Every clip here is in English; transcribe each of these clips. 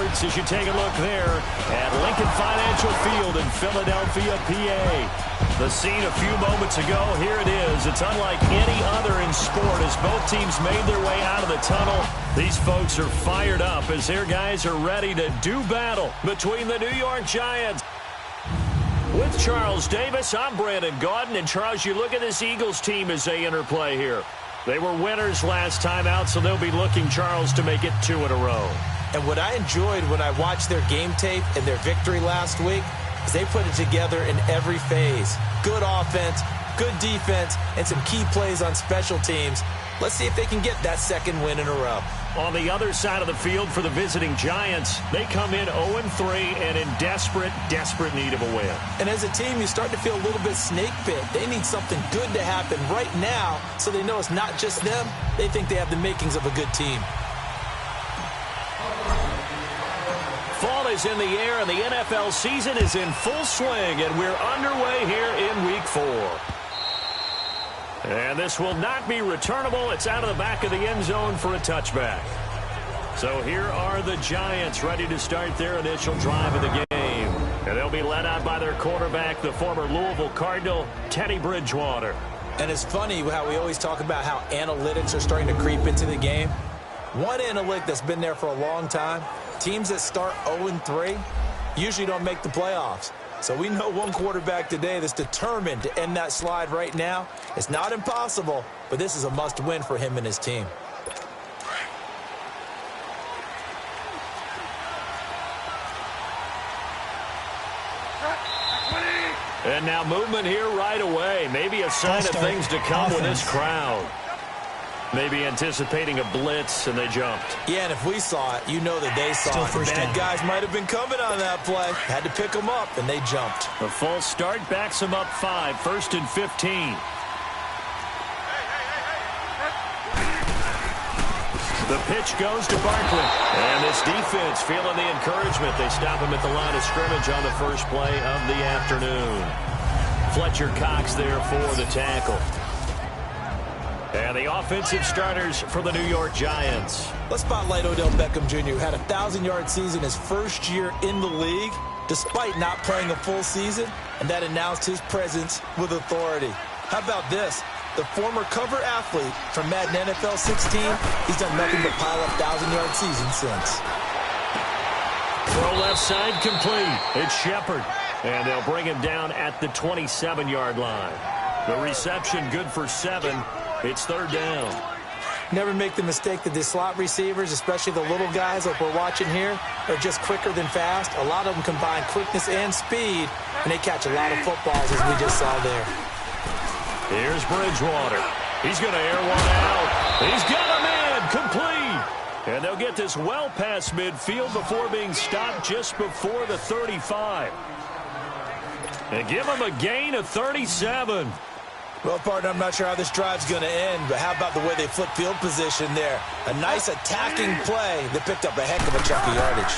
starts as you take a look there at Lincoln Financial Field in Philadelphia, PA. The scene a few moments ago, here it is. It's unlike any other in sport as both teams made their way out of the tunnel. These folks are fired up as their guys are ready to do battle between the New York Giants. With Charles Davis, I'm Brandon Gaudin. And Charles, you look at this Eagles team as they interplay here. They were winners last time out, so they'll be looking, Charles, to make it 2 in a row. And what I enjoyed when I watched their game tape and their victory last week is they put it together in every phase. Good offense, good defense, and some key plays on special teams. Let's see if they can get that second win in a row. On the other side of the field for the visiting Giants, they come in 0-3 and in desperate, desperate need of a win. And as a team, you start to feel a little bit snake pit. They need something good to happen right now so they know it's not just them. They think they have the makings of a good team. Fall is in the air and the NFL season is in full swing, and we're underway here in Week 4. And this will not be returnable. It's out of the back of the end zone for a touchback. So here are the Giants ready to start their initial drive of the game. And they'll be led out by their quarterback, the former Louisville Cardinal, Teddy Bridgewater. And it's funny how we always talk about how analytics are starting to creep into the game. One analytic that's been there for a long time, teams that start 0-3 usually don't make the playoffs. So we know one quarterback today that's determined to end that slide right now. It's not impossible, but this is a must-win for him and his team. And now movement here right away. Maybe a sign of things to come with this crowd. Maybe anticipating a blitz, and they jumped. Yeah, and if we saw it, you know that they saw it. The bad guys might have been coming on that play. Had to pick them up, and they jumped. The false start backs them up 5, 1st and 15. The pitch goes to Barkley. And this defense feeling the encouragement. They stop him at the line of scrimmage on the first play of the afternoon. Fletcher Cox there for the tackle. And the offensive starters for the New York Giants. Let's spotlight Odell Beckham Jr., who had a 1,000-yard season his first year in the league, despite not playing a full season, and that announced his presence with authority. How about this? The former cover athlete from Madden NFL 16, he's done nothing but pile up 1,000-yard seasons since. Throw left side complete. It's Shepard. And they'll bring him down at the 27-yard line. The reception good for 7. It's 3rd down. Never make the mistake that the slot receivers, especially the little guys like we're watching here, are just quicker than fast. A lot of them combine quickness and speed, and they catch a lot of footballs, as we just saw there. Here's Bridgewater. He's going to air one out. He's got him in. Complete. And they'll get this well past midfield before being stopped just before the 35. And give him a gain of 37. Well, partner, I'm not sure how this drive's going to end, but how about the way they flip field position there? A nice attacking play that picked up a heck of a chunk of yardage.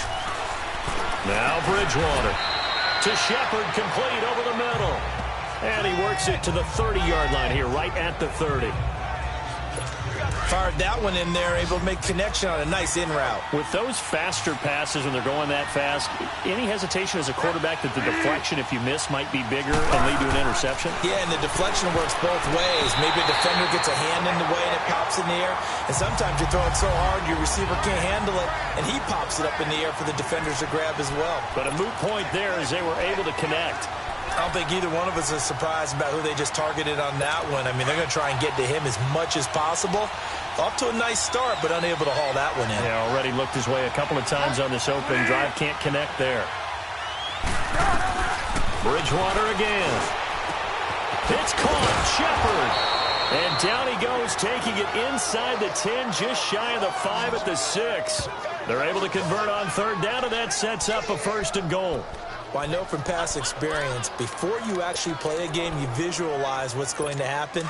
Now Bridgewater to Shepard, complete over the middle. And he works it to the 30-yard line here, right at the 30. Fired that one in there, able to make connection on a nice in route. With those faster passes when they're going that fast, any hesitation as a quarterback that the deflection, if you miss, might be bigger and lead to an interception? Yeah, and the deflection works both ways. Maybe a defender gets a hand in the way and it pops in the air. And sometimes you're throwing so hard your receiver can't handle it, and he pops it up in the air for the defenders to grab as well. But a moot point there as they were able to connect. I don't think either one of us is surprised about who they just targeted on that one. I mean, they're going to try and get to him as much as possible. Off to a nice start, but unable to haul that one in. Yeah, already looked his way a couple of times on this opening drive. Can't connect there. Bridgewater again. It's caught. Shepard. And down he goes, taking it inside the 10, just shy of the 5 at the 6. They're able to convert on 3rd down, and that sets up a 1st and goal. Well, I know from past experience, before you actually play a game, you visualize what's going to happen.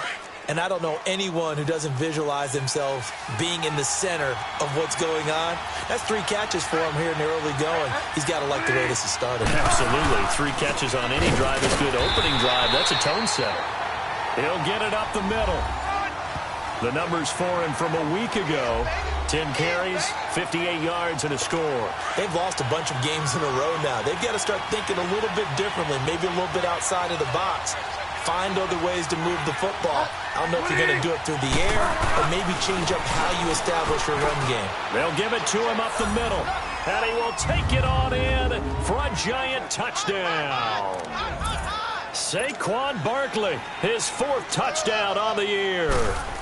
And I don't know anyone who doesn't visualize themselves being in the center of what's going on. That's 3 catches for him here in the early going. He's got to like the way this is started. Absolutely. 3 catches on any drive is good. Opening drive, that's a tone setter. He'll get it up the middle. The numbers for him from a week ago, 10 carries, 58 yards, and a score. They've lost a bunch of games in a row now. They've got to start thinking a little bit differently, maybe a little bit outside of the box. Find other ways to move the football. I don't know if you're going to do it through the air or maybe change up how you establish your run game. They'll give it to him up the middle. And he will take it on in for a giant touchdown. Saquon Barkley, his 4th touchdown on the year.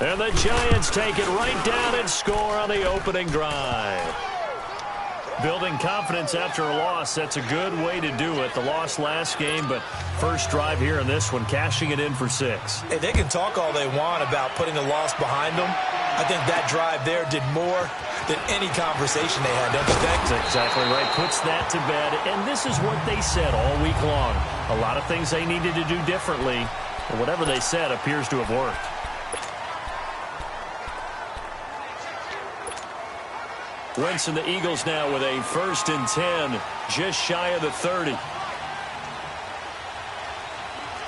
And the Giants take it right down and score on the opening drive. Building confidence after a loss, that's a good way to do it. The loss last game, but first drive here in this one, cashing it in for 6. Hey, they can talk all they want about putting a loss behind them. I think that drive there did more than any conversation they had, don't you think? That's exactly right. Puts that to bed, and this is what they said all week long. A lot of things they needed to do differently, and whatever they said appears to have worked. Wentz and the Eagles now with a 1st and 10, just shy of the 30.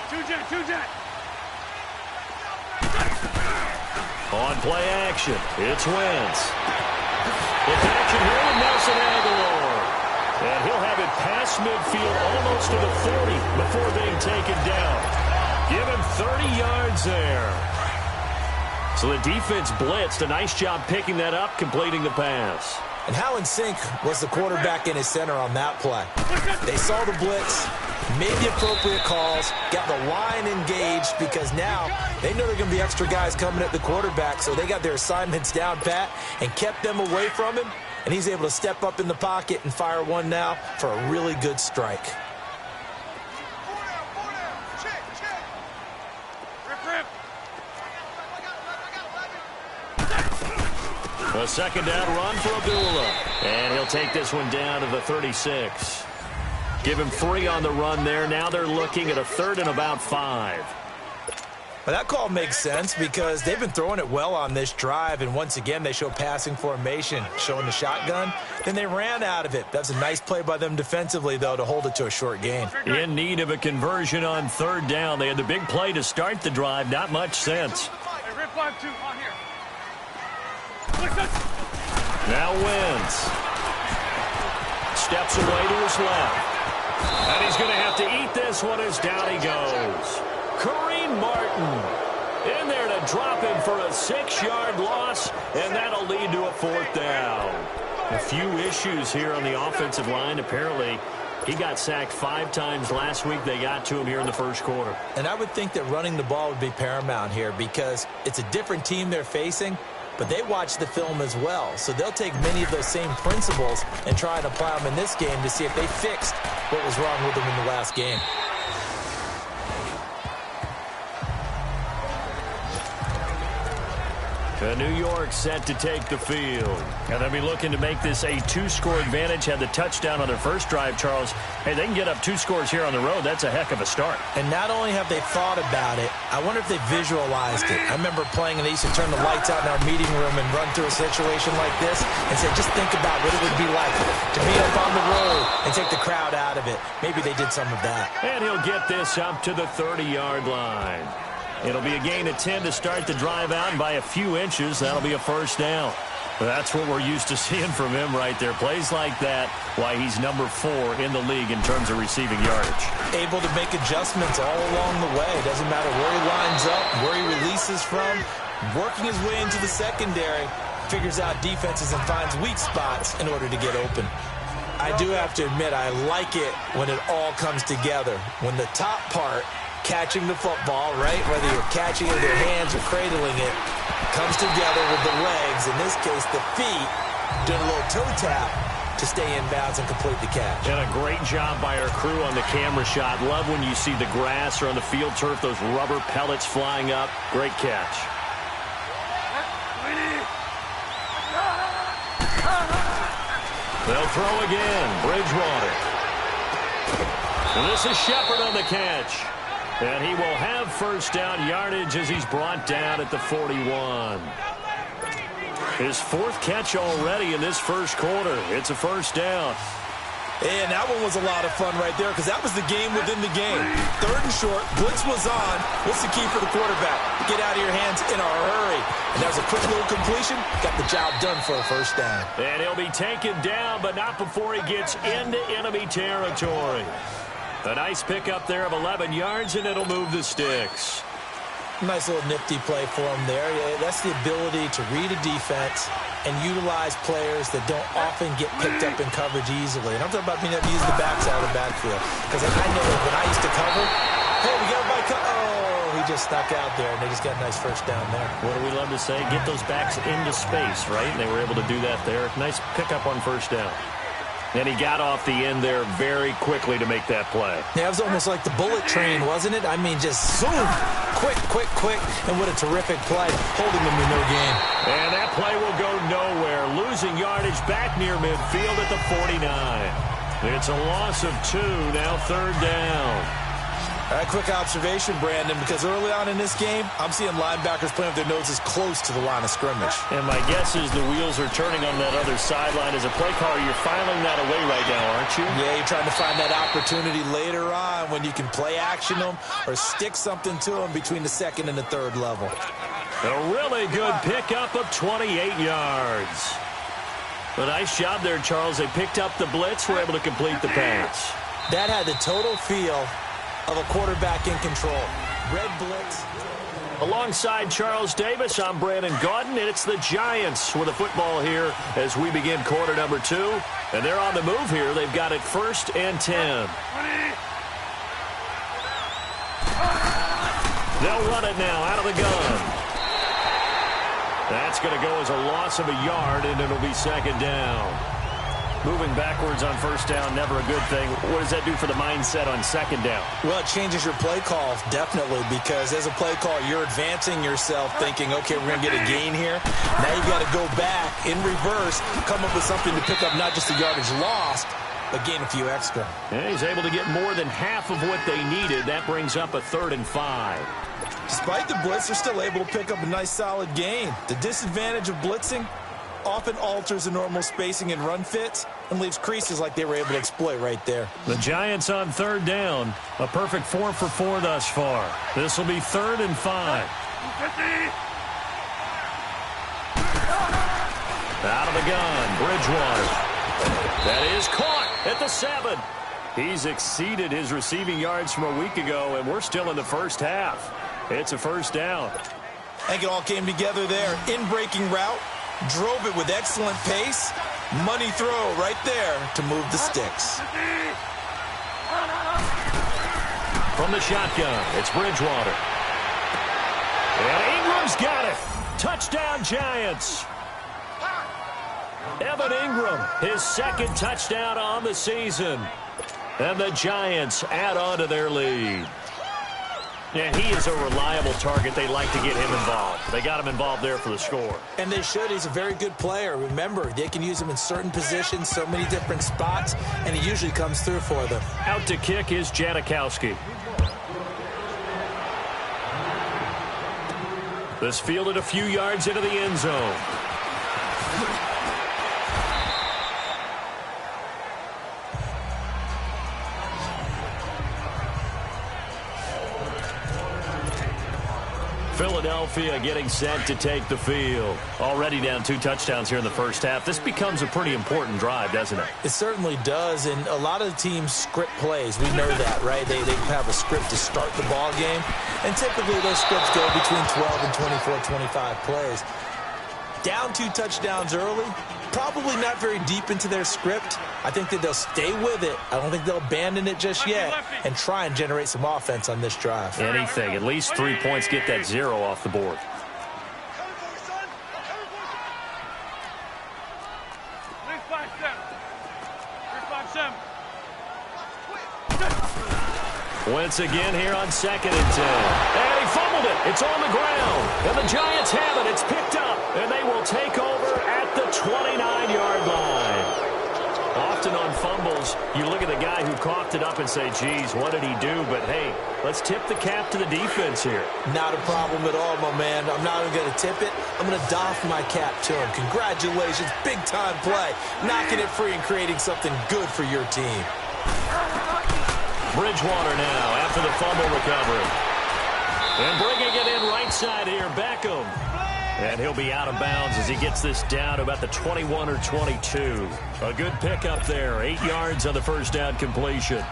Two-jet. On play action, it's Wentz. It's action here with Nelson Aguilar. And he'll have it past midfield almost to the 40 before being taken down. Give him 30 yards there. So the defense blitzed. A nice job picking that up, completing the pass. And how in sync was the quarterback and his center on that play? They saw the blitz, made the appropriate calls, got the line engaged because now they know there are going to be extra guys coming at the quarterback, so they got their assignments down pat and kept them away from him, and he's able to step up in the pocket and fire one now for a really good strike. A 2nd down run for Abdullah. And he'll take this one down to the 36. Give him 3 on the run there. Now they're looking at a 3rd and about 5. Well, that call makes sense because they've been throwing it well on this drive, and once again they show passing formation, showing the shotgun. Then they ran out of it. That's a nice play by them defensively, though, to hold it to a short gain. In need of a conversion on 3rd down. They had the big play to start the drive. Not much sense. Hey, rip 5-2 on here. Now Wentz. Steps away to his left. And he's going to have to eat this one as down he goes. Kareem Martin in there to drop him for a 6-yard loss, and that'll lead to a 4th down. A few issues here on the offensive line. Apparently, he got sacked 5 times last week. They got to him here in the first quarter. And I would think that running the ball would be paramount here because it's a different team they're facing, but they watch the film as well. So they'll take many of those same principles and try and apply them in this game to see if they fixed what was wrong with them in the last game. New York set to take the field. And they'll be looking to make this a 2-score advantage. Had the touchdown on their first drive, Charles. Hey, they can get up 2 scores here on the road. That's a heck of a start. And not only have they thought about it, I wonder if they visualized it. I remember playing, and they used to turn the lights out in our meeting room and run through a situation like this and say, just think about what it would be like to be up on the road and take the crowd out of it. Maybe they did some of that. And he'll get this up to the 30-yard line. It'll be a gain of 10 to start the drive out, and by a few inches, that'll be a 1st down. That's what we're used to seeing from him right there. Plays like that, why he's number 4 in the league in terms of receiving yardage. Able to make adjustments all along the way. Doesn't matter where he lines up, where he releases from. Working his way into the secondary, figures out defenses and finds weak spots in order to get open. I do have to admit, I like it when it all comes together. When the top part, catching the football, right, whether you're catching it with your hands or cradling it, comes together with the legs, in this case the feet, doing a little toe tap to stay in bounds and complete the catch. And a great job by our crew on the camera shot. Love when you see the grass or on the field turf, those rubber pellets flying up. Great catch. They'll throw again. Bridgewater. And this is Shepard on the catch. And he will have 1st down yardage as he's brought down at the 41. His 4th catch already in this first quarter. It's a 1st down. And that one was a lot of fun right there because that was the game within the game. 3rd and short, blitz was on. What's the key for the quarterback? Get out of your hands in a hurry. And that was a quick little completion. Got the job done for a first down. And he'll be taken down, but not before he gets into enemy territory. A nice pickup there of 11 yards, and it'll move the sticks. Nice little nifty play for him there. Yeah, that's the ability to read a defense and utilize players that don't often get picked up in coverage easily. And I'm talking about being able to use the backside of the backfield. Because I know when I used to cover, hey, we got my oh, he just stuck out there, and they just got a nice first down there. What do we love to say? Get those backs into space, right? And they were able to do that there. Nice pickup on first down. And he got off the end there very quickly to make that play. Yeah, it was almost like the bullet train, wasn't it? I mean, just zoom, quick, and what a terrific play, holding them to no gain. And that play will go nowhere, losing yardage back near midfield at the 49. It's a loss of 2, now 3rd down. A quick observation, Brandon, because early on in this game, I'm seeing linebackers playing with their noses close to the line of scrimmage. And my guess is the wheels are turning on that other sideline. As a play caller, you're filing that away right now, aren't you? Yeah, you're trying to find that opportunity later on when you can play action them or stick something to them between the 2nd and the 3rd level. A really good pickup of 28 yards. A nice job there, Charles. They picked up the blitz, were able to complete the pass. That had the total feel of a quarterback in control. Red blitz. Alongside Charles Davis, I'm Brandon Gaudin, and it's the Giants with the football here as we begin quarter number 2. And they're on the move here. They've got it 1st and 10. They'll run it now out of the gun. That's going to go as a loss of a yard, and it'll be 2nd down. Moving backwards on 1st down, never a good thing. What does that do for the mindset on 2nd down? Well, it changes your play call, definitely, because as a play call, you're advancing yourself thinking, okay, we're going to get a gain here. Now you've got to go back in reverse, come up with something to pick up not just the yardage lost, but gain a few extra. And he's able to get more than half of what they needed. That brings up a 3rd and 5. Despite the blitz, they're still able to pick up a nice solid gain. The disadvantage of blitzing often alters the normal spacing and run fits and leaves creases like they were able to exploit right there. The Giants on 3rd down. A perfect 4 for 4 thus far. This will be 3rd and 5. Out of the gun, Bridgewater. That is caught at the 7. He's exceeded his receiving yards from a week ago, and we're still in the 1st half. It's a 1st down. I think it all came together there. In-breaking route. Drove it with excellent pace. Money throw right there to move the sticks. From the shotgun, it's Bridgewater. And Ingram's got it. Touchdown, Giants. Evan Ingram, his 2nd touchdown on the season. And the Giants add on to their lead. Yeah, he is a reliable target. They like to get him involved. They got him involved there for the score. And they should. He's a very good player. Remember, they can use him in certain positions, so many different spots, and he usually comes through for them. Out to kick is Janikowski. This fielded a few yards into the end zone. Philadelphia getting set to take the field. Already down 2 touchdowns here in the 1st half. This becomes a pretty important drive, doesn't it? It certainly does, and a lot of the teams script plays. We know that, right? They have a script to start the ball game, and typically those scripts go between 12 and 24, 25 plays. Down 2 touchdowns early, probably not very deep into their script. I think that they'll stay with it. I don't think they'll abandon it just yet and try and generate some offense on this drive. Anything. At least 3 points. Get that 0 off the board. Once again here on 2nd and 10. And he fumbled it. It's on the ground. And the Giants have it. It's picked up. And they will take over at the 29-yard line. Often on fumbles, you look at the guy who coughed it up and say, geez, what did he do? But, hey, let's tip the cap to the defense here. Not a problem at all, my man. I'm not even going to tip it. I'm going to doff my cap to him. Congratulations. Big-time play. Knocking it free and creating something good for your team. Bridgewater now after the fumble recovery. And bringing it in right side here, Beckham. And he'll be out of bounds as he gets this down to about the 21 or 22. A good pickup there. 8 yards on the first down completion.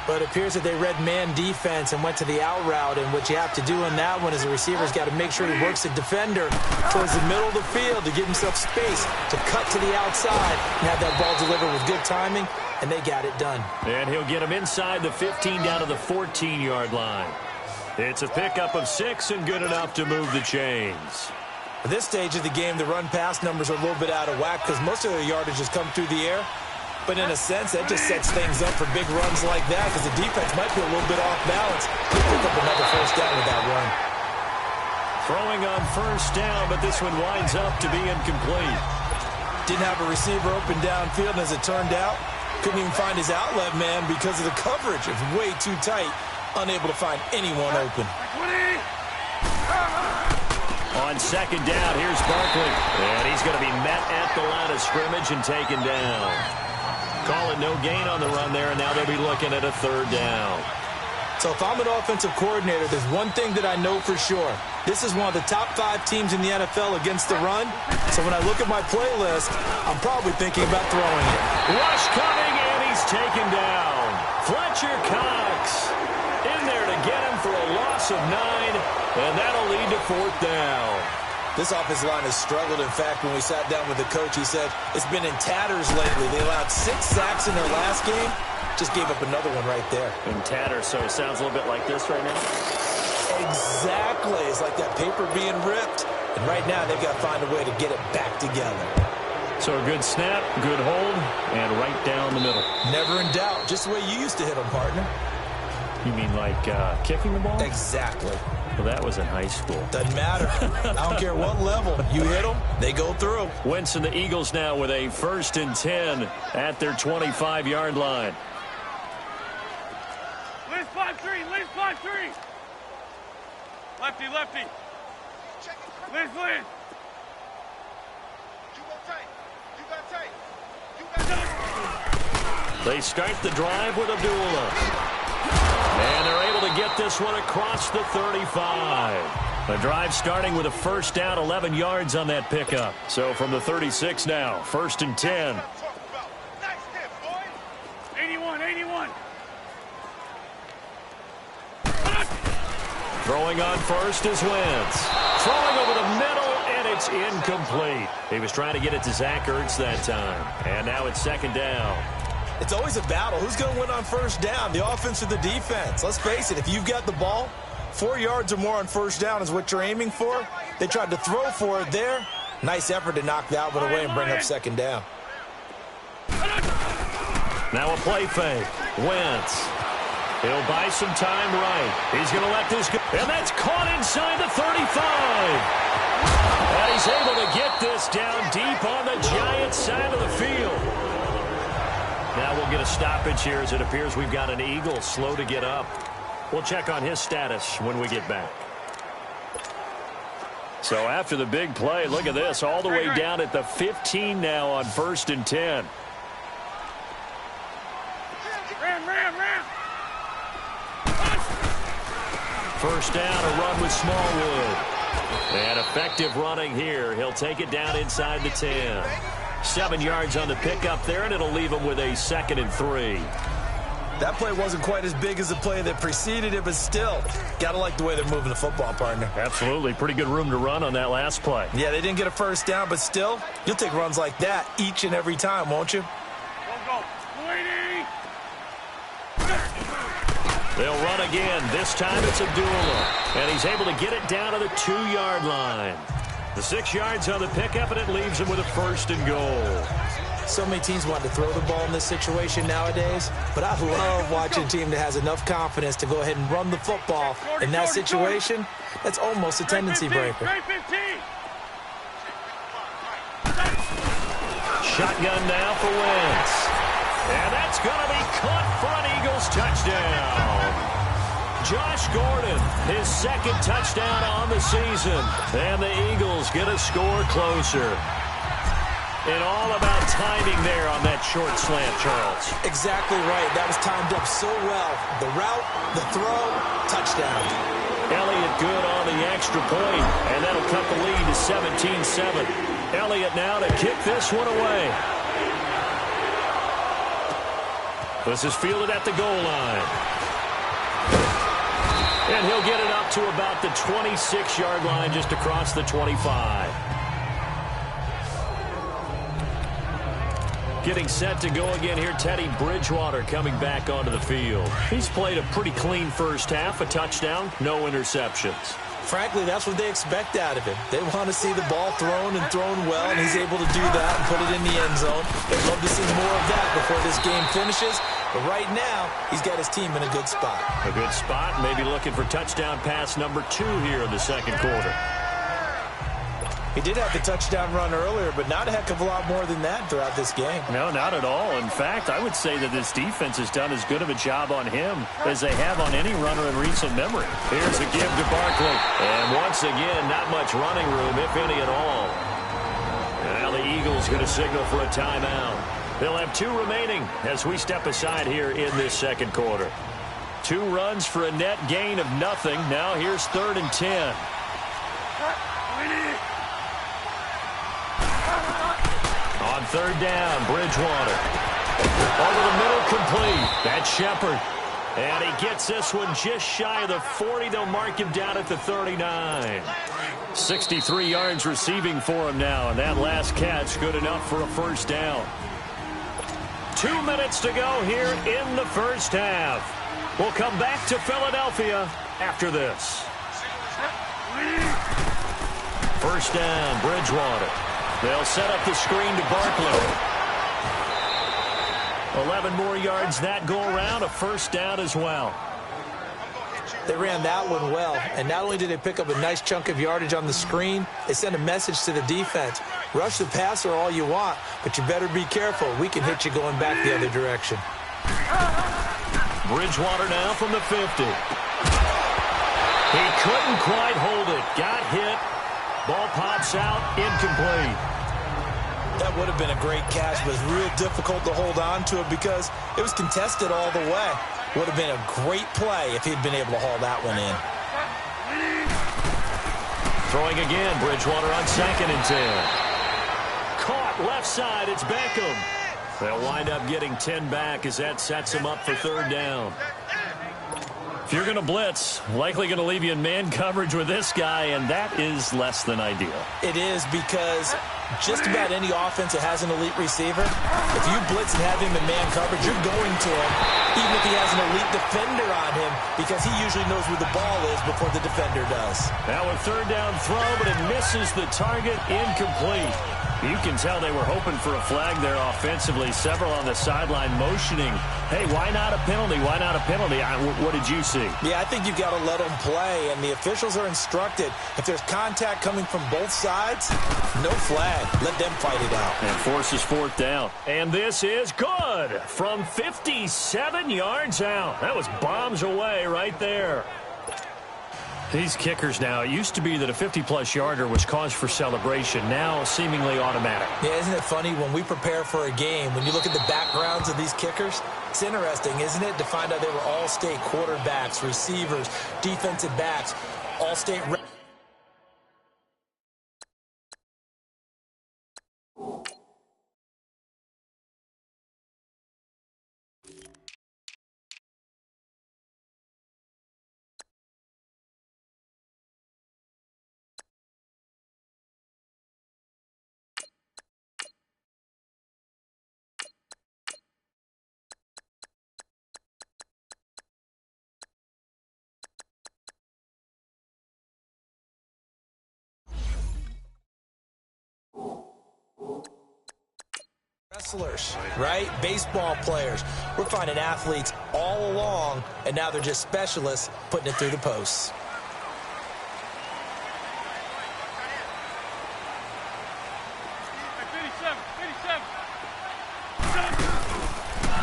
But it appears that they read man defense and went to the out route. And what you have to do in that one is the receiver's got to make sure he works the defender towards the middle of the field to give himself space to cut to the outside and have that ball delivered with good timing. And they got it done. And he'll get him inside the 15 down to the 14-yard line. It's a pickup of 6 and good enough to move the chains. At this stage of the game, the run-pass numbers are a little bit out of whack because most of their yardage has come through the air. But in a sense, that just sets things up for big runs like that because the defense might be a little bit off balance. They'll pick up another first down with that run. Throwing on first down, but this one winds up to be incomplete. Didn't have a receiver open downfield, and as it turned out, couldn't even find his outlet man because of the coverage. It's way too tight, unable to find anyone open. On second down, here's Barkley. And he's going to be met at the line of scrimmage and taken down. Calling no gain on the run there, and now they'll be looking at a third down. So if I'm an offensive coordinator, there's one thing that I know for sure. This is one of the top 5 teams in the NFL against the run. So when I look at my playlist, I'm probably thinking about throwing it. Rush coming, and he's taken down. Fletcher Cox in there to get him for a loss of 9, and that'll lead to fourth down. This offensive line has struggled. In fact, when we sat down with the coach, he said it's been in tatters lately. They allowed 6 sacks in their last game. Just gave up another one right there. In tatters, so it sounds a little bit like this right now? Exactly. It's like that paper being ripped. And right now, they've got to find a way to get it back together. So a good snap, good hold, and right down the middle. Never in doubt. Just the way you used to hit them, partner. You mean like kicking the ball? Exactly. Well, that was in high school. Doesn't matter. I don't care what level. You hit them, they go through. Wentz and the Eagles now with a 1st and 10 at their 25-yard line. Liz 5-3, Liz 5-3. Lefty, lefty. Liz, Liz. They start the drive with Abdullah. And they're able to get this one across the 35. The drive starting with a first down, 11 yards on that pickup. So from the 36 now, 1st and 10. 81, 81. Throwing on first is Wentz. Throwing over the middle, and it's incomplete. He was trying to get it to Zach Ertz that time. And now it's 2nd down. It's always a battle. Who's going to win on first down, the offense or the defense? Let's face it, if you've got the ball, 4 yards or more on first down is what you're aiming for. They tried to throw for it there. Nice effort to knock that one away and bring up 2nd down. Now a play fake. Wentz. He'll buy some time right. He's going to let this go. And that's caught inside the 35. And he's able to get this down deep on the Giants' side of the field. Now we'll get a stoppage here as it appears we've got an Eagle slow to get up. We'll check on his status when we get back. So after the big play, look at this, all the way down at the 15 now on 1st and 10. Ram. First down, a run with Smallwood. And effective running here. He'll take it down inside the 10. 7 yards on the pickup there, and it'll leave him with a 2nd and 3. That play wasn't quite as big as the play that preceded it, but still, got to like the way they're moving the football, partner. Absolutely. Pretty good room to run on that last play. Yeah, they didn't get a first down, but still, you'll take runs like that each and every time, won't you? Go. 280. They'll run again. This time it's Abdullah. And he's able to get it down to the 2-yard line. The 6 yards on the pickup, and it leaves him with a 1st and goal. So many teams want to throw the ball in this situation nowadays, but I love watching a team that has enough confidence to go ahead and run the football. In that situation, that's almost a tendency breaker. Shotgun now for Wentz. Touchdown. Josh Gordon, his second touchdown on the season. And the Eagles get a score closer. And all about timing there on that short slant, Charles. Exactly right. That was timed up so well. The route, the throw, touchdown. Elliott good on the extra point, and that'll cut the lead to 17-7. Elliott now to kick this one away. This is fielded at the goal line. And he'll get it up to about the 26-yard line, just across the 25. Getting set to go again here, Teddy Bridgewater coming back onto the field. He's played a pretty clean first half, a touchdown, no interceptions. Frankly, that's what they expect out of him. They want to see the ball thrown and thrown well, and he's able to do that and put it in the end zone. They'd love to see more of that before this game finishes. But right now, he's got his team in a good spot. A good spot, maybe looking for touchdown pass number 2 here in the second quarter. He did have the touchdown run earlier, but not a heck of a lot more than that throughout this game. No, not at all. In fact, I would say that this defense has done as good of a job on him as they have on any runner in recent memory. Here's a give to Barkley. And once again, not much running room, if any at all. Now the Eagles going to signal for a timeout. They'll have 2 remaining as we step aside here in this second quarter. 2 runs for a net gain of nothing. Now here's 3rd and 10. On 3rd down, Bridgewater. Over the middle, complete. That's Shepard. And he gets this one just shy of the 40. They'll mark him down at the 39. 63 yards receiving for him now. And that last catch good enough for a first down. 2 minutes to go here in the first half. We'll come back to Philadelphia after this. First down, Bridgewater. They'll set up the screen to Barkley. 11 more yards that go around, a first down as well. They ran that one well, and not only did they pick up a nice chunk of yardage on the screen, they sent a message to the defense. Rush the passer all you want, but you better be careful. We can hit you going back the other direction. Bridgewater now from the 50. He couldn't quite hold it. Got hit. Ball pops out, incomplete. That would have been a great catch, but it's real difficult to hold on to it because it was contested all the way. Would have been a great play if he'd been able to haul that one in. Throwing again, Bridgewater on 2nd and 10. Caught left side, it's Beckham. They'll wind up getting 10 back as that sets them up for 3rd down. If you're going to blitz, likely going to leave you in man coverage with this guy, and that is less than ideal. It is because just about any offense that has an elite receiver, if you blitz and have him in man coverage, you're going to him, even if he has an elite defender on him, because he usually knows where the ball is before the defender does. Now a 3rd down throw, but it misses the target, incomplete. You can tell they were hoping for a flag there offensively. Several on the sideline motioning. Hey, why not a penalty? Why not a penalty? What did you see? Yeah, I think you've got to let them play, and the officials are instructed. If there's contact coming from both sides, no flag. Let them fight it out. And forces 4th down. And this is good from 57 yards out. That was bombs away right there. These kickers now, it used to be that a 50-plus yarder was cause for celebration. Now seemingly automatic. Yeah, isn't it funny when we prepare for a game, when you look at the backgrounds of these kickers, it's interesting, isn't it, to find out they were all-state quarterbacks, receivers, defensive backs, all-state. Wrestlers, right? Baseball players. We're finding athletes all along, and now they're just specialists putting it through the posts.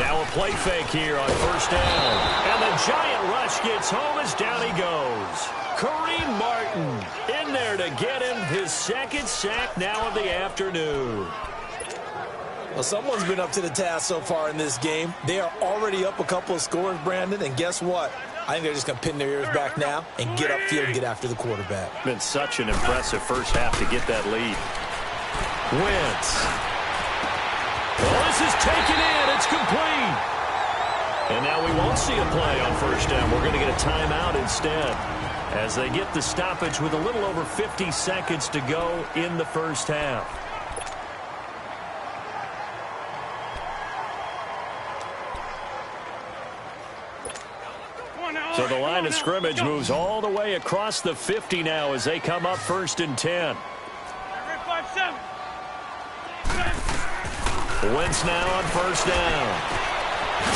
Now a play fake here on first down. And the giant rush gets home as down he goes. Kareem Martin in there to get him his second sack now of the afternoon. Well, someone's been up to the task so far in this game. They are already up a couple of scores, Brandon, and guess what? I think they're just going to pin their ears back now and get upfield and get after the quarterback. Been such an impressive first half to get that lead. Wentz. Well, this is taken in. It's complete. And now we won't see a play on first down. We're going to get a timeout instead as they get the stoppage with a little over 50 seconds to go in the first half. So the line of scrimmage moves all the way across the 50 now as they come up 1st and 10. Wentz now on first down.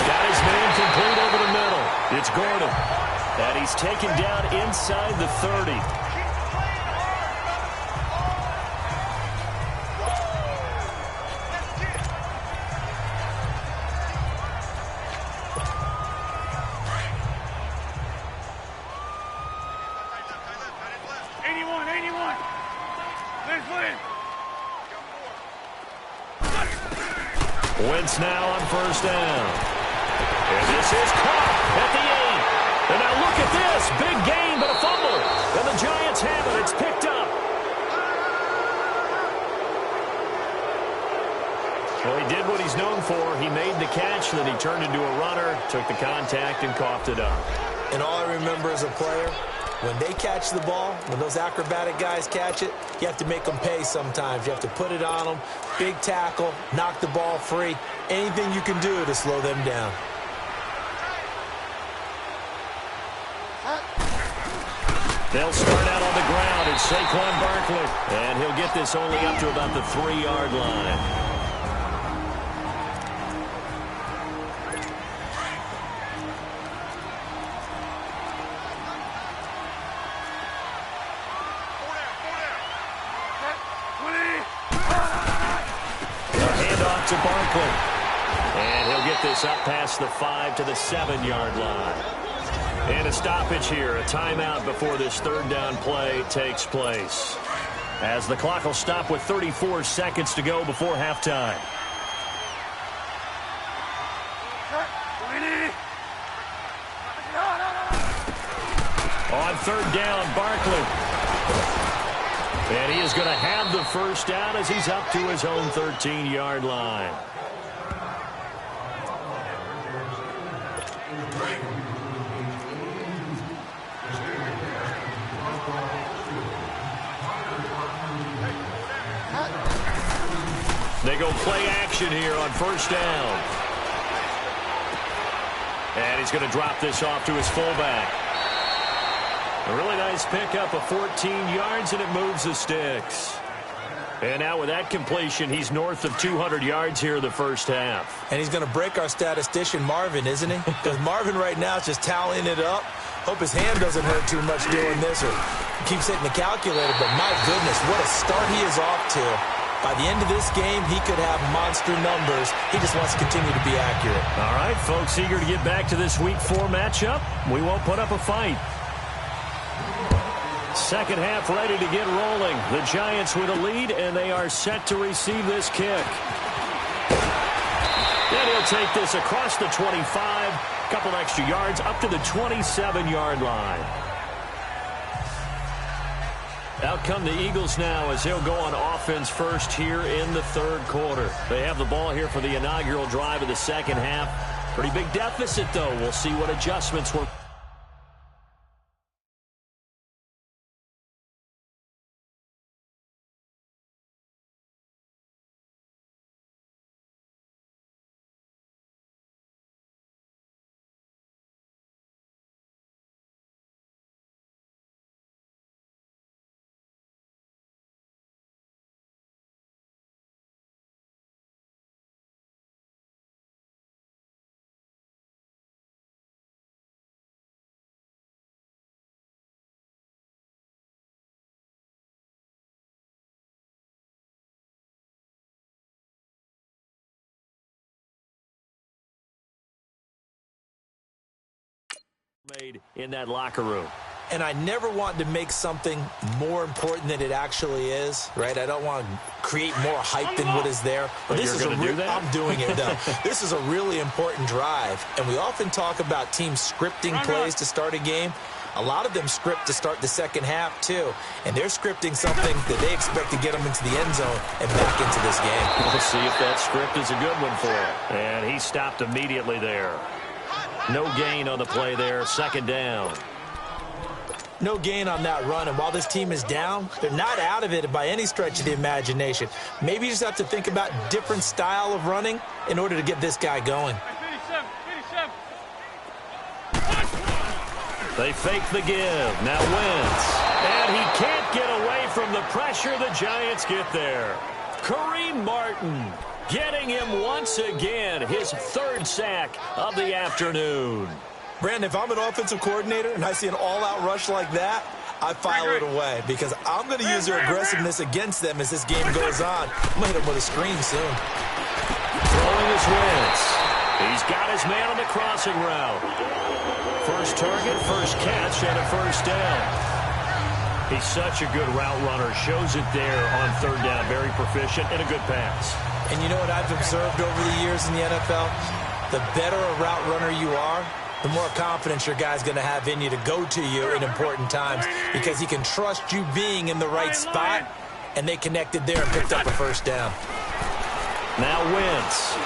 Got his man complete over the middle. It's Gordon. And he's taken down inside the 30. Wentz now on first down. And this is caught at the 8. And now look at this. Big gain, but a fumble. And the Giants have it. It's picked up. Well, he did what he's known for. He made the catch, then he turned into a runner, took the contact, and coughed it up. And all I remember as a player, when they catch the ball, when those acrobatic guys catch it, you have to make them pay sometimes. You have to put it on them, big tackle, knock the ball free, anything you can do to slow them down. They'll start out on the ground. It's Saquon Barkley, and he'll get this only up to about the 3-yard line. To Barkley. And he'll get this up past the 5 to the 7-yard line. And a stoppage here, a timeout before this third down play takes place. As the clock will stop with 34 seconds to go before halftime. On third down, Barkley. And he is going to have the first down as he's up to his own 13-yard line. They go play action here on first down. And he's going to drop this off to his fullback. A really nice pickup of 14 yards, and it moves the sticks. And now with that completion, he's north of 200 yards here in the first half. And he's going to break our statistician, Marvin, isn't he? Because Marvin right now is just tallying it up. Hope his hand doesn't hurt too much doing this or keeps hitting the calculator. But my goodness, what a start he is off to. By the end of this game, he could have monster numbers. He just wants to continue to be accurate. All right, folks, eager to get back to this Week 4 matchup. We won't put up a fight. Second half ready to get rolling. The Giants with a lead, and they are set to receive this kick. And he'll take this across the 25, couple extra yards, up to the 27-yard line. Out come the Eagles now as he'll go on offense first here in the third quarter. They have the ball here for the inaugural drive of the second half. Pretty big deficit, though. We'll see what adjustments were. made in that locker room. And I never want to make something more important than it actually is, right? I don't want to create more hype than what is there. But this is do that? I'm doing it, though. This is a really important drive. And we often talk about teams scripting plays to start a game. A lot of them script to start the second half, too. And they're scripting something that they expect to get them into the end zone and back into this game. We'll see if that script is a good one for him. And he stopped immediately there. No gain on the play there, second down. No gain on that run, and while this team is down, they're not out of it by any stretch of the imagination. Maybe you just have to think about different style of running in order to get this guy going. They fake the give. Now Wentz. And he can't get away from the pressure. The Giants get there. Kareem Martin getting him once again. His third sack of the afternoon. Brandon, if I'm an offensive coordinator and I see an all-out rush like that, I file it away because I'm going to use their aggressiveness against them as this game goes on. I'm going to hit them with a screen soon. Throwing his Wentz. He's got his man on the crossing route. First target, first catch, and a first down. He's such a good route runner. Shows it there on third down. Very proficient and a good pass. And you know what I've observed over the years in the NFL? The better a route runner you are, the more confidence your guy's going to have in you to go to you in important times because he can trust you being in the right spot, and they connected there and picked up a first down. Now Wentz.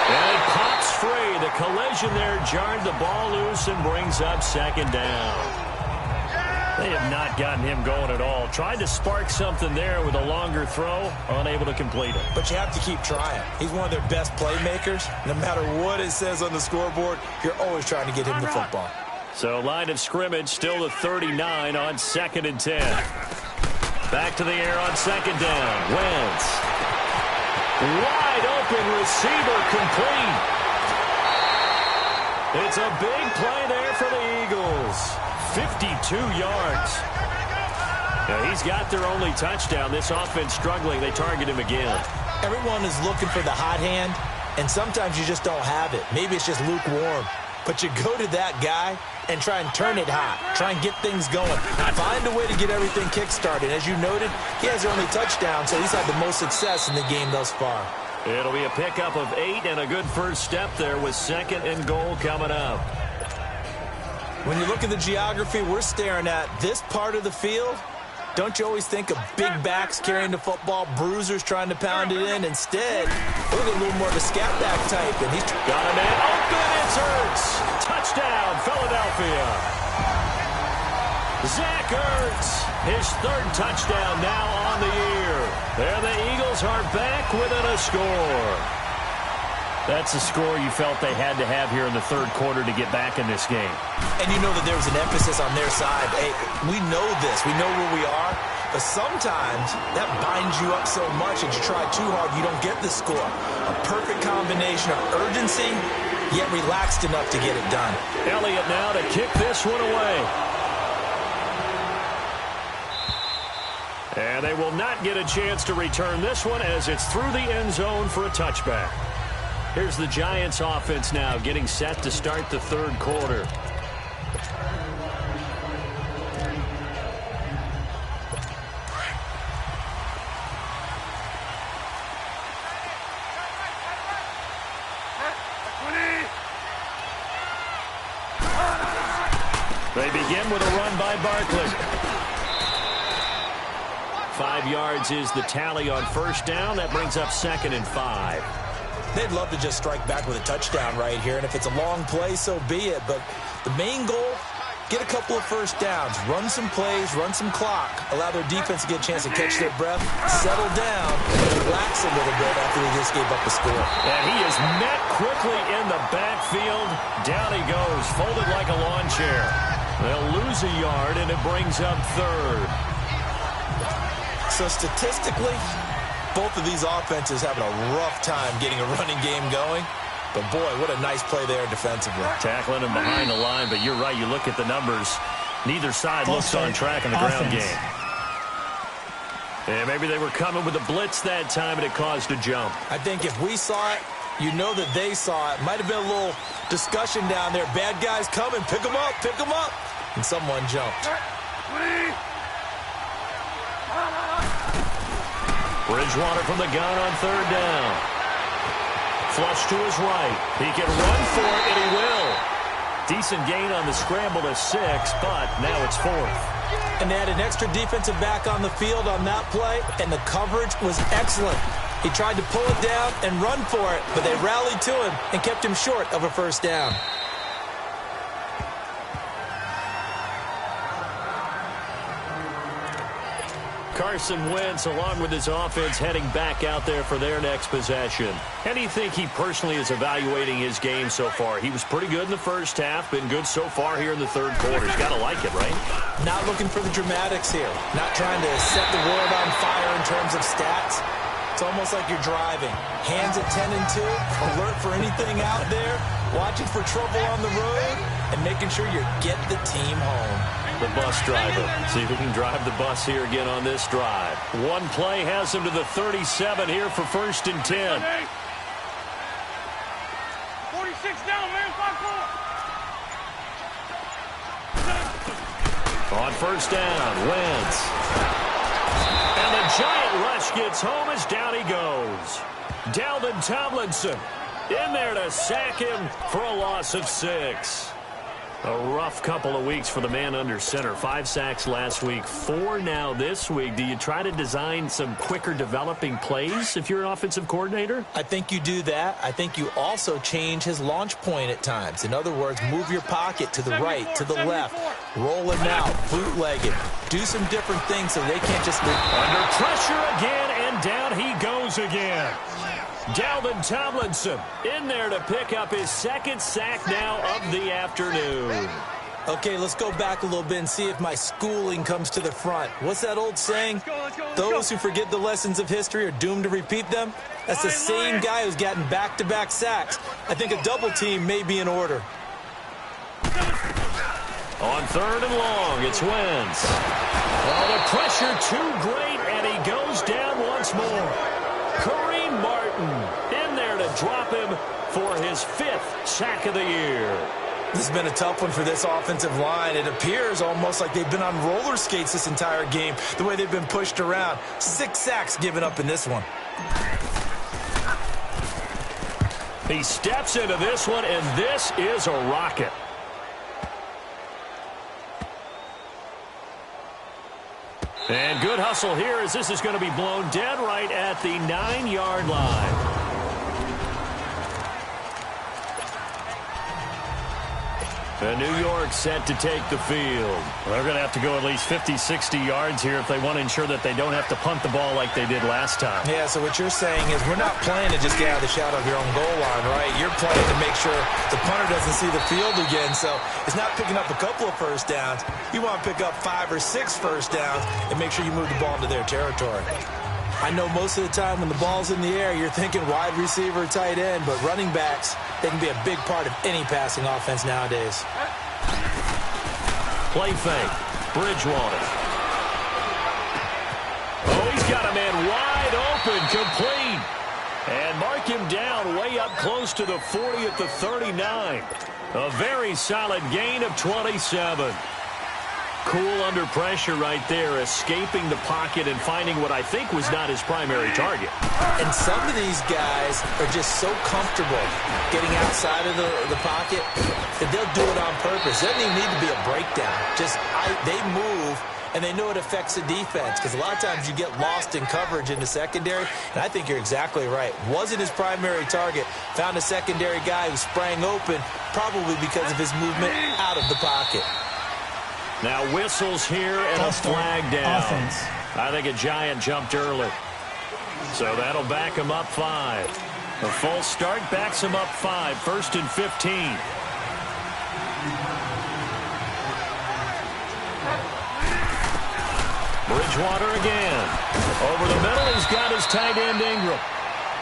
And it pops free. The collision there jarred the ball loose and brings up second down. They have not gotten him going at all. Tried to spark something there with a longer throw, unable to complete it. But you have to keep trying. He's one of their best playmakers. No matter what it says on the scoreboard, you're always trying to get him the football. So line of scrimmage still the 39 on 2nd and 10. Back to the air on second down. Wentz. Wide open receiver complete. It's a big play there for the Eagles. 52 yards. Now he's got their only touchdown. This offense struggling. They target him again. Everyone is looking for the hot hand, and sometimes you just don't have it. Maybe it's just lukewarm. But you go to that guy and try and turn it hot. Try and get things going. Find a way to get everything kick-started. As you noted, he has their only touchdown, so he's had the most success in the game thus far. It'll be a pickup of 8 and a good first step there with 2nd and goal coming up. When you look at the geography we're staring at, this part of the field, don't you always think of big backs carrying the football, bruisers trying to pound it in? Instead, look at a little more of a scat back type. And he's got a man open. It's Ertz. Touchdown, Philadelphia. Zach Ertz, his third touchdown now on the year. There the Eagles are back within a score. That's a score you felt they had to have here in the third quarter to get back in this game. And you know that there was an emphasis on their side. Hey, we know this. We know where we are. But sometimes that binds you up so much that you try too hard, you don't get the score. A perfect combination of urgency, yet relaxed enough to get it done. Elliott now to kick this one away. And they will not get a chance to return this one as it's through the end zone for a touchback. Here's the Giants offense now getting set to start the third quarter. They begin with a run by Barkley. 5 yards is the tally on first down. That brings up 2nd and 5. They'd love to just strike back with a touchdown right here, and if it's a long play, so be it. But the main goal, get a couple of first downs, run some plays, run some clock, allow their defense to get a chance to catch their breath, settle down, and relax a little bit after they just gave up the score. And he is met quickly in the backfield. Down he goes, folded like a lawn chair. They'll lose a yard, and it brings up 3rd. So statistically, both of these offenses having a rough time getting a running game going. But, boy, what a nice play there defensively. Tackling him behind the line, but you're right. You look at the numbers. Neither side looks on track in the ground game. And maybe they were coming with a blitz that time, and it caused a jump. I think if we saw it, You know that they saw it. Might have been a little discussion down there. Bad guys coming. Pick them up. Pick them up. And someone jumped. Bridgewater from the gun on third down. Flush to his right. He can run for it, and he will. Decent gain on the scramble to 6, but now it's 4th. And they had an extra defensive back on the field on that play, and the coverage was excellent. He tried to pull it down and run for it, but they rallied to him and kept him short of a first down. Carson Wentz, along with his offense, heading back out there for their next possession. How do you think he personally is evaluating his game so far? He was pretty good in the first half, been good so far here in the third quarter. He's got to like it, right? Not looking for the dramatics here. Not trying to set the world on fire in terms of stats. It's almost like you're driving. Hands at 10 and 2, alert for anything out there, watching for trouble on the road, and making sure you get the team home. The bus driver. See if he can drive the bus here again on this drive. One play has him to the 37 here for 1st and 10. 46 down, man. 5-4. On first down, Wentz. And the giant rush gets home as down he goes. Dalvin Tomlinson in there to sack him for a loss of 6. A rough couple of weeks for the man under center. 5 sacks last week, 4 now this week. Do you try to design some quicker developing plays if you're an offensive coordinator? I think you do that. I think you also change his launch point at times. In other words, move your pocket to the right, to the left. Roll him out, bootleg him. Do some different things so they can't just move. Under pressure again, and down he goes again. Dalvin Tomlinson in there to pick up his 2nd sack now of the afternoon. Okay, let's go back a little bit and see if my schooling comes to the front. What's that old saying? Those who forget the lessons of history are doomed to repeat them. That's the same guy who's gotten back-to-back sacks. I think a double team may be in order. On 3rd and long, it's Wentz. Oh, the pressure too great, and he goes down once more. Kareem Martin in there to drop him for his 5th sack of the year. This has been a tough one for this offensive line. It appears almost like they've been on roller skates this entire game, the way they've been pushed around. 6 sacks given up in this one. He steps into this one, and this is a rocket. And good hustle here as this is going to be blown dead right at the 9-yard line. And New York set to take the field. They're going to have to go at least 50, 60 yards here if they want to ensure that they don't have to punt the ball like they did last time. Yeah, so what you're saying is we're not playing to just get out of the shadow of your own goal line, right? You're playing to make sure the punter doesn't see the field again. So it's not picking up a couple of first downs. You want to pick up 5 or 6 first downs and make sure you move the ball into their territory. I know most of the time when the ball's in the air, you're thinking wide receiver, tight end, but running backs, they can be a big part of any passing offense nowadays. Play fake. Bridgewater. Oh, he's got a man wide open, complete. And mark him down way up close to the 40 at the 39. A very solid gain of 27. Cool under pressure right there, escaping the pocket and finding what I think was not his primary target. And some of these guys are just so comfortable getting outside of the pocket that they'll do it on purpose. It doesn't even need to be a breakdown. They move, and they know it affects the defense because a lot of times you get lost in coverage in the secondary, and I think you're exactly right. Wasn't his primary target. Found a secondary guy who sprang open, probably because of his movement out of the pocket. Now whistles here and a flag down. Offense. I think a Giant jumped early. So that'll back him up 5. A full start backs him up 5. 1st and 15. Bridgewater again. Over the middle, he's got his tight end Ingram.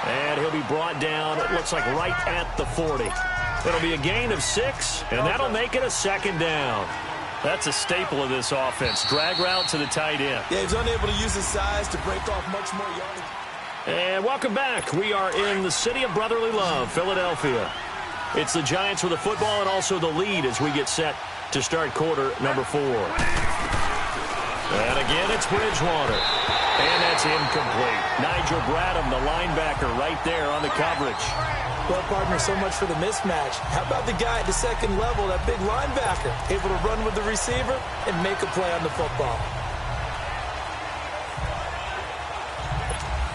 And he'll be brought down, it looks like right at the 40. It'll be a gain of 6, and that'll make it a 2nd down. That's a staple of this offense. Drag route to the tight end. Yeah, he's unable to use his size to break off much more yardage. And welcome back. We are in the city of brotherly love, Philadelphia. It's the Giants with the football and also the lead as we get set to start quarter number 4. And again, it's Bridgewater. And that's incomplete. Nigel Bradham, the linebacker, right there on the coverage. Well, partner, so much for the mismatch. How about the guy at the second level, that big linebacker, able to run with the receiver and make a play on the football?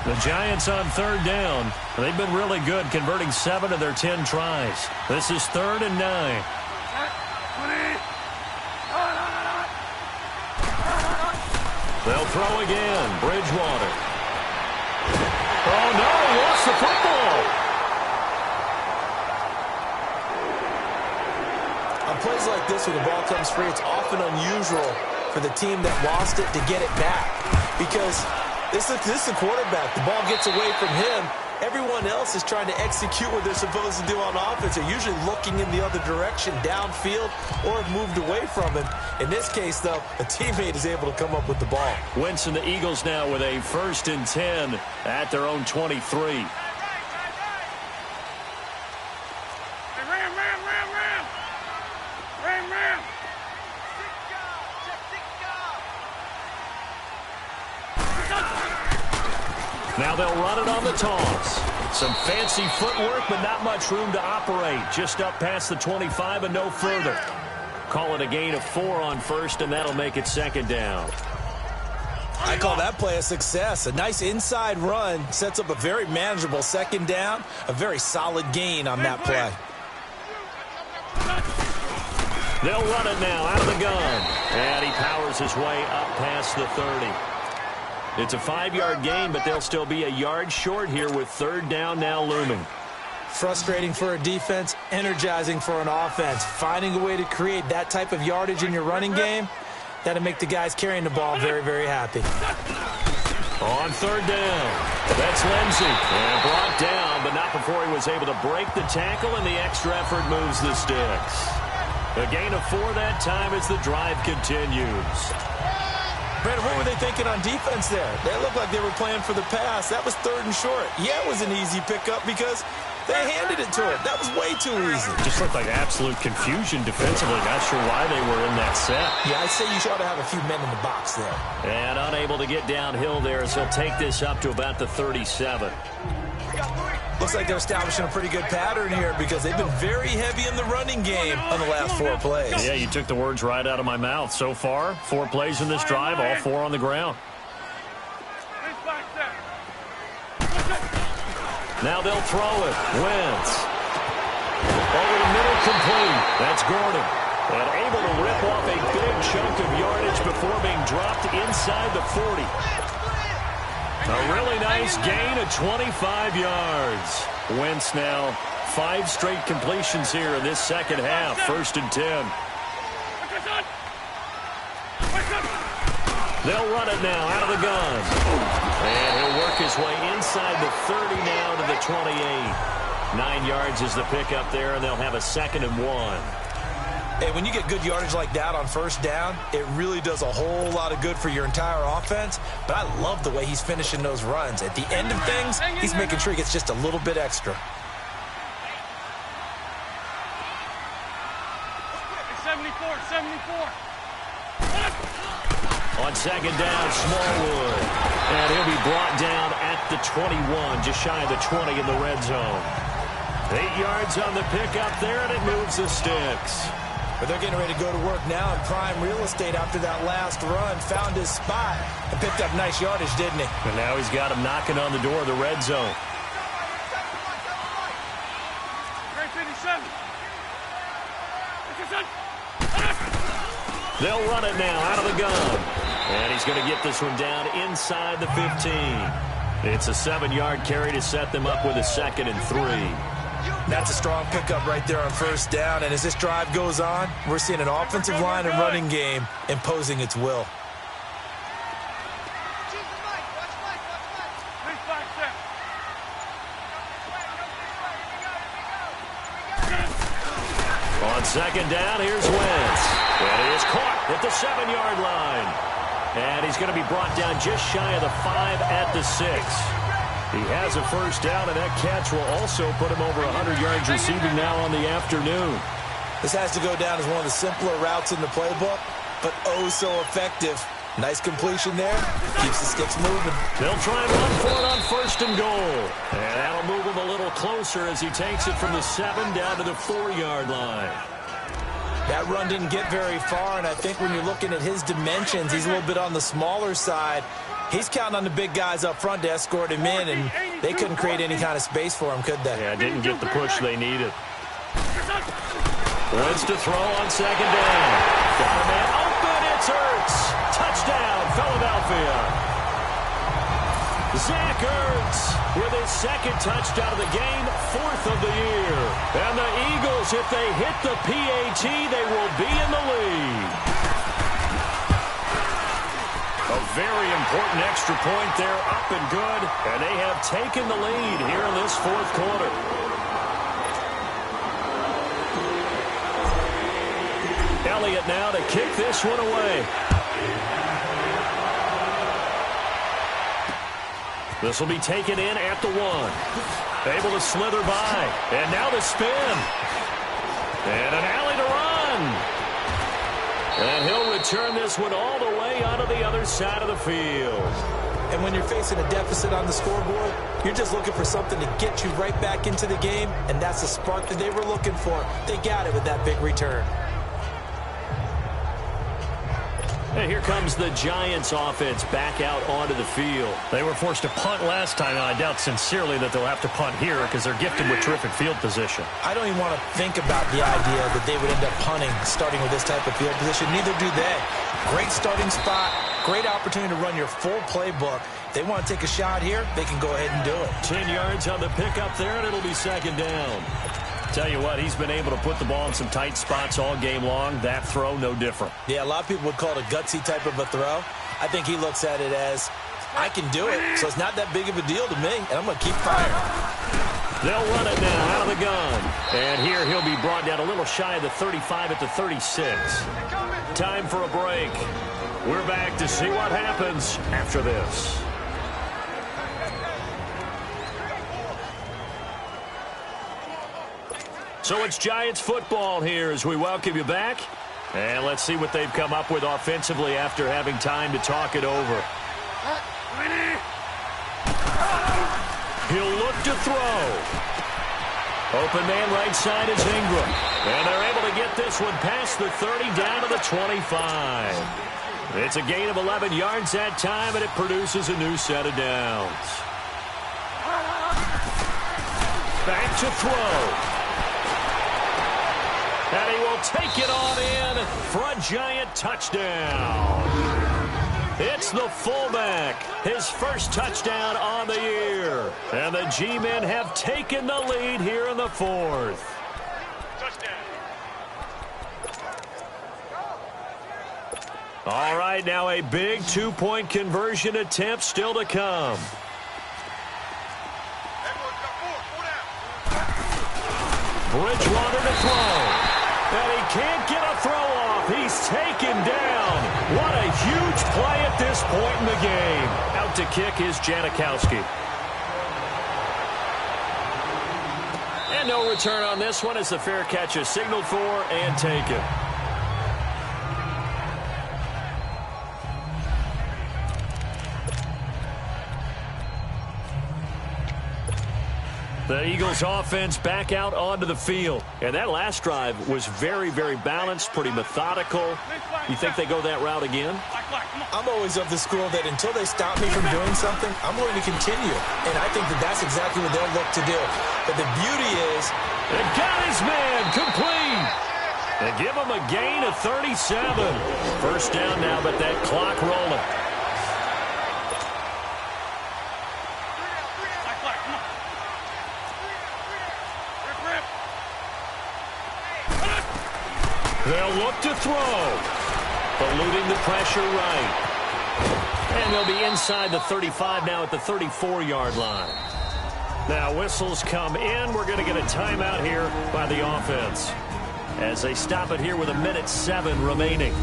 The Giants on third down. They've been really good, converting 7 of their 10 tries. This is 3rd and 9. They'll throw again. Bridgewater. Oh, no, he lost the football. On plays like this, when the ball comes free, it's often unusual for the team that lost it to get it back. Because this is the quarterback. The ball gets away from him. Everyone else is trying to execute what they're supposed to do on offense. They're usually looking in the other direction, downfield, or have moved away from him. In this case, though, a teammate is able to come up with the ball. Wentz and the Eagles now with a 1st and 10 at their own 23. Now they'll run it on the toss. Some fancy footwork, but not much room to operate. Just up past the 25 and no further. Call it a gain of 4 on 1st, and that'll make it 2nd down. I call that play a success. A nice inside run sets up a very manageable 2nd down. A very solid gain on that play. They'll run it now out of the gun. And he powers his way up past the 30. It's a 5-yard gain, but they'll still be a yard short here with 3rd down now looming. Frustrating for a defense, energizing for an offense. Finding a way to create that type of yardage in your running game, that'll make the guys carrying the ball very, very happy. On 3rd down, that's Lindsey. And brought down, but not before he was able to break the tackle, and the extra effort moves the sticks. A gain of 4 that time as the drive continues. Brandon, what were they thinking on defense there? They looked like they were playing for the pass. That was 3rd and short. Yeah, it was an easy pickup because they handed it to him. That was way too easy. Just looked like absolute confusion defensively. Not sure why they were in that set. Yeah, I'd say you ought to have a few men in the box there. And unable to get downhill there as he'll take this up to about the 37. Looks like they're establishing a pretty good pattern here because they've been very heavy in the running game on the last 4 plays. Yeah, you took the words right out of my mouth. So far, 4 plays in this drive, all 4 on the ground. Now they'll throw it. Wentz. Over the middle, complete. That's Gordon. And able to rip off a big chunk of yardage before being dropped inside the 40. A really nice gain of 25 yards. Wentz now 5 straight completions here in this second half. 1st and 10. They'll run it now out of the gun. And he'll work his way inside the 30 now to the 28. 9 yards is the pickup there, and they'll have a 2nd and 1. Hey, when you get good yardage like that on 1st down, it really does a whole lot of good for your entire offense. But I love the way he's finishing those runs. At the end of things, he's making sure he gets just a little bit extra. 74. On 2nd down, Smallwood. And he'll be brought down at the 21, just shy of the 20 in the red zone. 8 yards on the pickup there, and it moves the sticks. But they're getting ready to go to work now in prime real estate after that last run. Found his spot and picked up nice yardage, didn't he? And now he's got him knocking on the door of the red zone. They'll run it now out of the gun. And he's going to get this one down inside the 15. It's a 7-yard carry to set them up with a 2nd and 3. That's a strong pickup right there on 1st down. And as this drive goes on, we're seeing an offensive line and running game imposing its will. On 2nd down, here's Wentz. And he is caught at the 7-yard line. And he's going to be brought down just shy of the 5 at the 6. He has a first down, and that catch will also put him over 100 yards receiving now on the afternoon. This has to go down as one of the simpler routes in the playbook, but oh so effective. Nice completion there. Keeps the sticks moving. They'll try and run for it on first and goal. And that'll move him a little closer as he takes it from the 7 down to the 4-yard line. That run didn't get very far, and I think when you're looking at his dimensions, he's a little bit on the smaller side. He's counting on the big guys up front to escort him in, and they couldn't create any kind of space for him, could they? Yeah, didn't get the push they needed. Wins to throw on second down. Got a man open. It's Ertz. Touchdown, Philadelphia. Zach Ertz with his second touchdown of the game, 4th of the year. And the Eagles, if they hit the PAT, they will be in the lead. A very important extra point there, up and good. And they have taken the lead here in this 4th quarter. Elliott now to kick this one away. This will be taken in at the 1. Able to slither by. And now the spin. And an alley to run. And he'll return this one all the way onto the other side of the field. And when you're facing a deficit on the scoreboard, you're just looking for something to get you right back into the game, and that's the spark that they were looking for. They got it with that big return. And here comes the Giants offense back out onto the field. They were forced to punt last time, and I doubt sincerely that they'll have to punt here because they're gifted with terrific field position. I don't even want to think about the idea that they would end up punting starting with this type of field position. Neither do they. Great starting spot, great opportunity to run your full playbook. If they want to take a shot here, they can go ahead and do it. 10 yards on the pickup there, and it'll be second down. Tell you what, he's been able to put the ball in some tight spots all game long. That throw, no different. Yeah, a lot of people would call it a gutsy type of a throw. I think he looks at it as, I can do it, so it's not that big of a deal to me, and I'm going to keep firing. They'll run it now out of the gun. And here he'll be brought down a little shy of the 35 at the 36. Time for a break. We're back to see what happens after this. So it's Giants football here as we welcome you back. And let's see what they've come up with offensively after having time to talk it over. He'll look to throw. Open man right side is Ingram. And they're able to get this one past the 30 down to the 25. It's a gain of 11 yards that time, and it produces a new set of downs. Back to throw. And he will take it on in for a Giant touchdown. It's the fullback, his first touchdown on the year. And the G-men have taken the lead here in the 4th. All right, now a big 2-point conversion attempt still to come. Bridgewater to throw. And he can't get a throw off. He's taken down. What a huge play at this point in the game. Out to kick is Janikowski. And no return on this one as the fair catch is signaled for and taken. The Eagles offense back out onto the field. And that last drive was very, very balanced, pretty methodical. You think they go that route again? I'm always of the school that until they stop me from doing something, I'm going to continue. And I think that that's exactly what they'll look to do. But the beauty is, they got his man complete. They give him a gain of 37. First down now, but that clock rolling. They'll look to throw. Eluding the pressure right. And they'll be inside the 35 now at the 34-yard line. Now whistles come in. We're going to get a timeout here by the offense as they stop it here with 1:07 remaining.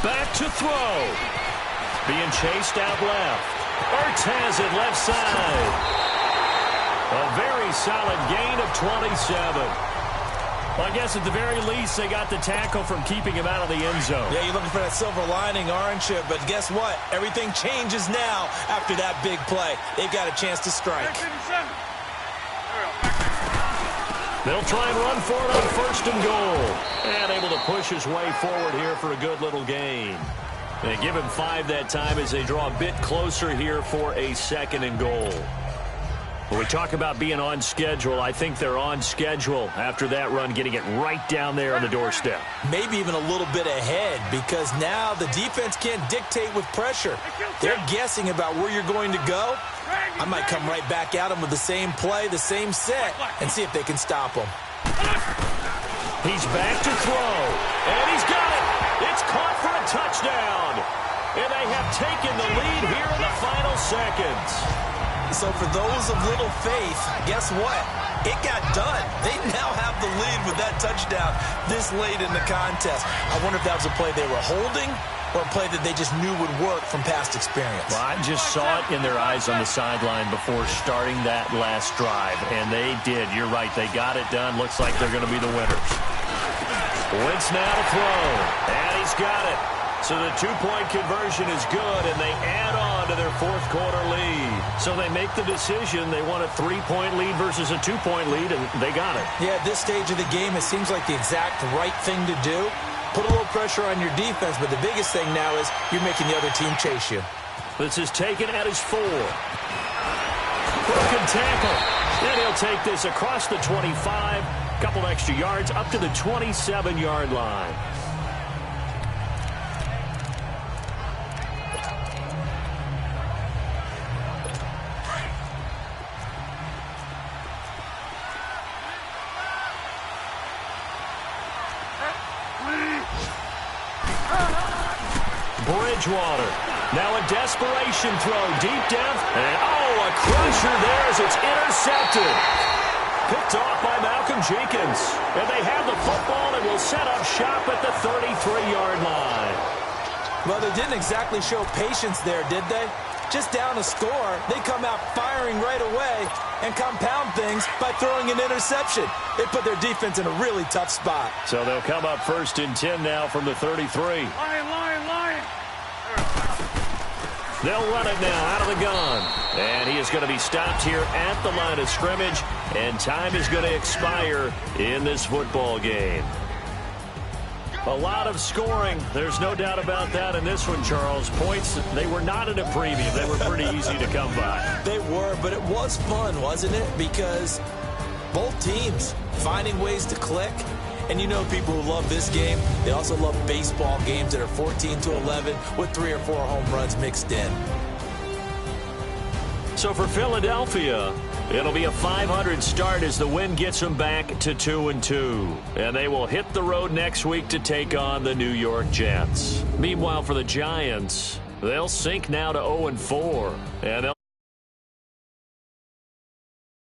back to throw. Being chased out left. Ertz has it left side. A very solid gain of 27. Well, I guess at the very least, they got the tackle from keeping him out of the end zone. Yeah, you're looking for that silver lining, aren't you? But guess what? Everything changes now after that big play. They've got a chance to strike. They'll try and run for it on first and goal. And able to push his way forward here for a good little gain. They give him 5 that time as they draw a bit closer here for a second and goal. When we talk about being on schedule, I think they're on schedule after that run, getting it right down there on the doorstep. Maybe even a little bit ahead, because now the defense can't dictate with pressure. They're guessing about where you're going to go. I might come right back at them with the same play, the same set, and see if they can stop them. He's back to throw, and he's got it. It's caught for a touchdown. And they have taken the lead here in the final seconds. So for those of little faith, guess what? It got done. They now have the lead with that touchdown this late in the contest. I wonder if that was a play they were holding or a play that they just knew would work from past experience. Well, I just saw it in their eyes on the sideline before starting that last drive, and they did. You're right. They got it done. Looks like they're going to be the winners. Wentz now to throw, and he's got it. So the two-point conversion is good, and they add on to their fourth-quarter lead. So they make the decision. They want a three-point lead versus a two-point lead, and they got it. Yeah, at this stage of the game, it seems like the exact right thing to do. Put a little pressure on your defense, but the biggest thing now is you're making the other team chase you. This is taken at his 4. Broken tackle. And he'll take this across the 25. Couple extra yards up to the 27-yard line. Bridgewater. Now a desperation throw. Deep depth. And, a crusher there as it's intercepted. Picked off by Malcolm Jenkins. And they have the football and will set up shop at the 33-yard line. Well, they didn't exactly show patience there, did they? Just down a score, they come out firing right away and compound things by throwing an interception. They put their defense in a really tough spot. So they'll come up 1st and 10 now from the 33. Lion. They'll run it now out of the gun. And he is going to be stopped here at the line of scrimmage. And time is going to expire in this football game. A lot of scoring. There's no doubt about that in this one, Charles. Points, they were not at a premium. They were pretty easy to come by. They were, but it was fun, wasn't it? Because both teams finding ways to click. And you know people who love this game, they also love baseball games that are 14-11 with 3 or 4 home runs mixed in. So for Philadelphia, it'll be a 500 start as the win gets them back to 2-2. And they will hit the road next week to take on the New York Jets. Meanwhile, for the Giants, they'll sink now to 0-4. And they'll